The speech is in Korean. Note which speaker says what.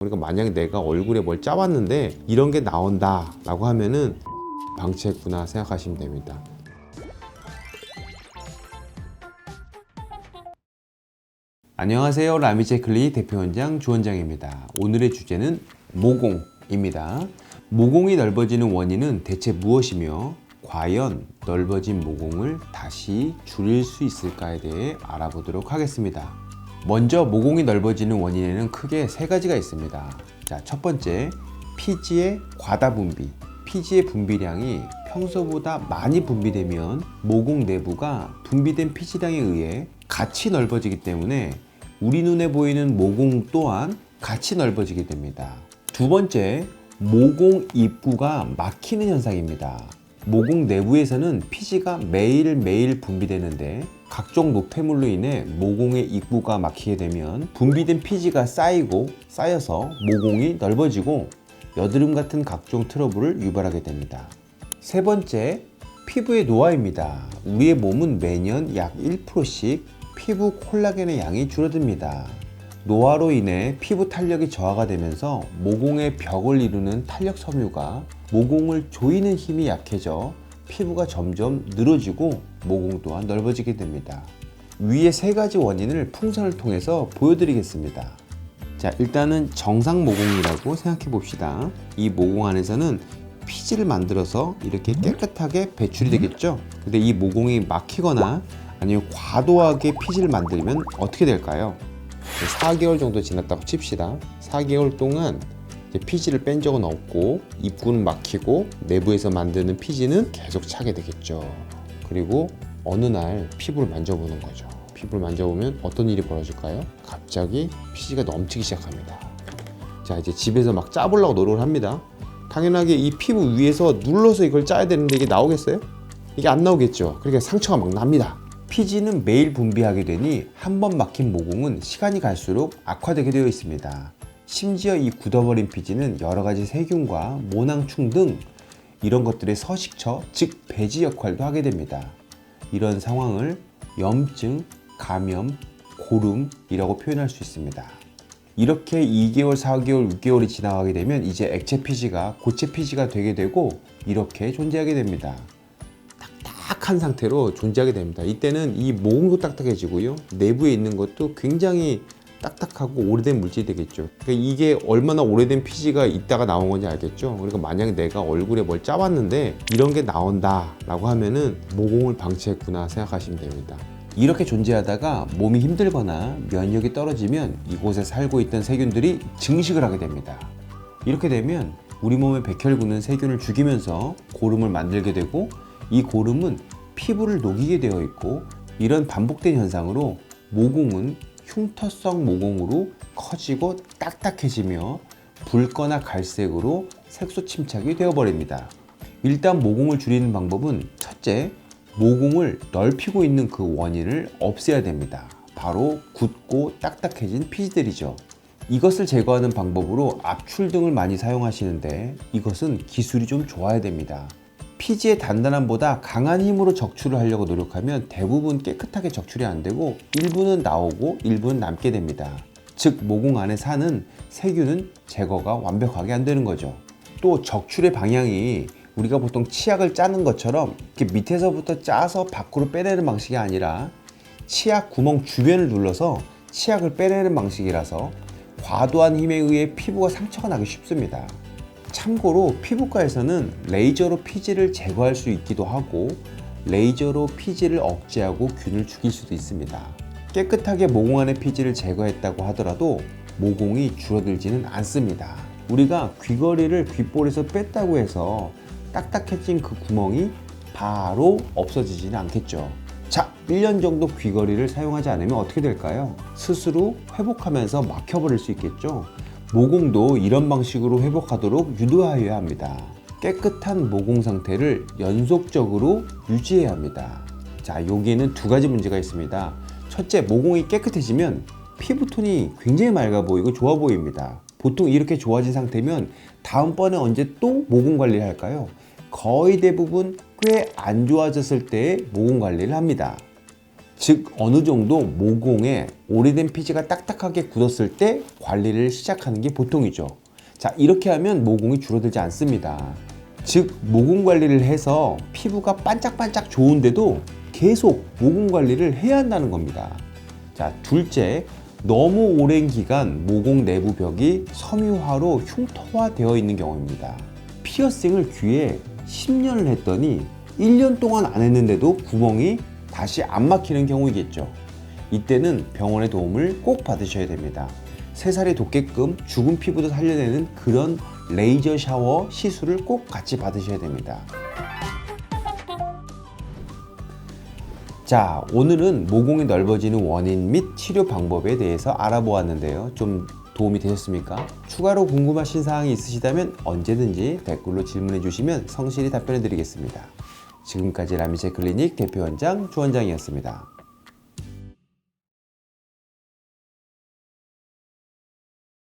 Speaker 1: 그러니까 만약에 내가 얼굴에 뭘 짜봤는데 이런 게 나온다 라고 하면은 방치했구나 생각하시면 됩니다. 안녕하세요, 라미체클리 대표원장 주원장입니다. 오늘의 주제는 모공입니다. 모공이 넓어지는 원인은 대체 무엇이며 과연 넓어진 모공을 다시 줄일 수 있을까에 대해 알아보도록 하겠습니다. 먼저 모공이 넓어지는 원인에는 크게 세 가지가 있습니다. 자, 첫 번째, 피지의 과다 분비. 피지의 분비량이 평소보다 많이 분비되면 모공 내부가 분비된 피지량에 의해 같이 넓어지기 때문에 우리 눈에 보이는 모공 또한 같이 넓어지게 됩니다. 두 번째, 모공 입구가 막히는 현상입니다. 모공 내부에서는 피지가 매일매일 분비되는데 각종 노폐물로 인해 모공의 입구가 막히게 되면 분비된 피지가 쌓여서 모공이 넓어지고 여드름 같은 각종 트러블을 유발하게 됩니다. 세 번째, 피부의 노화입니다. 우리의 몸은 매년 약 1%씩 피부 콜라겐의 양이 줄어듭니다. 노화로 인해 피부 탄력이 저하가 되면서 모공의 벽을 이루는 탄력 섬유가 모공을 조이는 힘이 약해져 피부가 점점 늘어지고 모공 또한 넓어지게 됩니다. 위의 세 가지 원인을 풍선을 통해서 보여드리겠습니다. 자, 일단은 정상 모공이라고 생각해 봅시다. 이 모공 안에서는 피지를 만들어서 이렇게 깨끗하게 배출이 되겠죠. 근데 이 모공이 막히거나 아니면 과도하게 피지를 만들면 어떻게 될까요? 4개월 정도 지났다고 칩시다. 4개월 동안 피지를 뺀 적은 없고 입구는 막히고 내부에서 만드는 피지는 계속 차게 되겠죠. 그리고 어느 날 피부를 만져보는 거죠. 피부를 만져보면 어떤 일이 벌어질까요? 갑자기 피지가 넘치기 시작합니다. 자, 이제 집에서 막 짜보려고 노력을 합니다. 당연하게 이 피부 위에서 눌러서 이걸 짜야 되는데 이게 나오겠어요? 이게 안 나오겠죠. 그러니까 상처가 막 납니다. 피지는 매일 분비하게 되니 한 번 막힌 모공은 시간이 갈수록 악화되게 되어 있습니다. 심지어 이 굳어버린 피지는 여러 가지 세균과 모낭충 등 이런 것들의 서식처, 즉 배지 역할도 하게 됩니다. 이런 상황을 염증, 감염, 고름이라고 표현할 수 있습니다. 이렇게 2개월, 4개월, 6개월이 지나가게 되면 이제 액체 피지가 고체 피지가 되게 되고 이렇게 존재하게 됩니다. 딱딱한 상태로 존재하게 됩니다. 이때는 이 모공도 딱딱해지고요. 내부에 있는 것도 굉장히 딱딱하고 오래된 물질이 되겠죠. 그러니까 이게 얼마나 오래된 피지가 있다가 나온 건지 알겠죠. 그러니까 만약에 내가 얼굴에 뭘 짜봤는데 이런 게 나온다 라고 하면은 모공을 방치했구나 생각하시면 됩니다. 이렇게 존재하다가 몸이 힘들거나 면역이 떨어지면 이곳에 살고 있던 세균들이 증식을 하게 됩니다. 이렇게 되면 우리 몸의 백혈구는 세균을 죽이면서 고름을 만들게 되고 이 고름은 피부를 녹이게 되어 있고 이런 반복된 현상으로 모공은 흉터성 모공으로 커지고 딱딱해지며 붉거나 갈색으로 색소 침착이 되어버립니다. 일단 모공을 줄이는 방법은 첫째, 모공을 넓히고 있는 그 원인을 없애야 됩니다. 바로 굳고 딱딱해진 피지들이죠. 이것을 제거하는 방법으로 압출 등을 많이 사용하시는데 이것은 기술이 좀 좋아야 됩니다. 피지의 단단함보다 강한 힘으로 적출을 하려고 노력하면 대부분 깨끗하게 적출이 안 되고 일부는 나오고 일부는 남게 됩니다. 즉 모공 안에 사는 세균은 제거가 완벽하게 안 되는 거죠. 또 적출의 방향이 우리가 보통 치약을 짜는 것처럼 이렇게 밑에서부터 짜서 밖으로 빼내는 방식이 아니라 치약 구멍 주변을 눌러서 치약을 빼내는 방식이라서 과도한 힘에 의해 피부가 상처가 나기 쉽습니다. 참고로 피부과에서는 레이저로 피지를 제거할 수 있기도 하고 레이저로 피지를 억제하고 균을 죽일 수도 있습니다. 깨끗하게 모공 안의 피지를 제거했다고 하더라도 모공이 줄어들지는 않습니다. 우리가 귀걸이를 귓볼에서 뺐다고 해서 딱딱해진 그 구멍이 바로 없어지지는 않겠죠. 자, 1년 정도 귀걸이를 사용하지 않으면 어떻게 될까요? 스스로 회복하면서 막혀버릴 수 있겠죠. 모공도 이런 방식으로 회복하도록 유도하여야 합니다. 깨끗한 모공 상태를 연속적으로 유지해야 합니다. 자, 여기에는 두 가지 문제가 있습니다. 첫째, 모공이 깨끗해지면 피부톤이 굉장히 맑아 보이고 좋아 보입니다. 보통 이렇게 좋아진 상태면 다음번에 언제 또 모공 관리를 할까요? 거의 대부분 꽤 안 좋아졌을 때 모공 관리를 합니다. 즉 어느 정도 모공에 오래된 피지가 딱딱하게 굳었을 때 관리를 시작하는 게 보통이죠. 자, 이렇게 하면 모공이 줄어들지 않습니다. 즉 모공 관리를 해서 피부가 반짝반짝 좋은데도 계속 모공 관리를 해야 한다는 겁니다. 자, 둘째, 너무 오랜 기간 모공 내부 벽이 섬유화로 흉터화되어 있는 경우입니다. 피어싱을 귀에 10년을 했더니 1년 동안 안 했는데도 구멍이 다시 안 막히는 경우이겠죠. 이때는 병원의 도움을 꼭 받으셔야 됩니다. 새살이 돋게끔 죽은 피부도 살려내는 그런 레이저 샤워 시술을 꼭 같이 받으셔야 됩니다. 자, 오늘은 모공이 넓어지는 원인 및 치료 방법에 대해서 알아보았는데요. 좀 도움이 되셨습니까? 추가로 궁금하신 사항이 있으시다면 언제든지 댓글로 질문해 주시면 성실히 답변해 드리겠습니다. 지금까지 라미제 클리닉 대표원장 주원장이었습니다.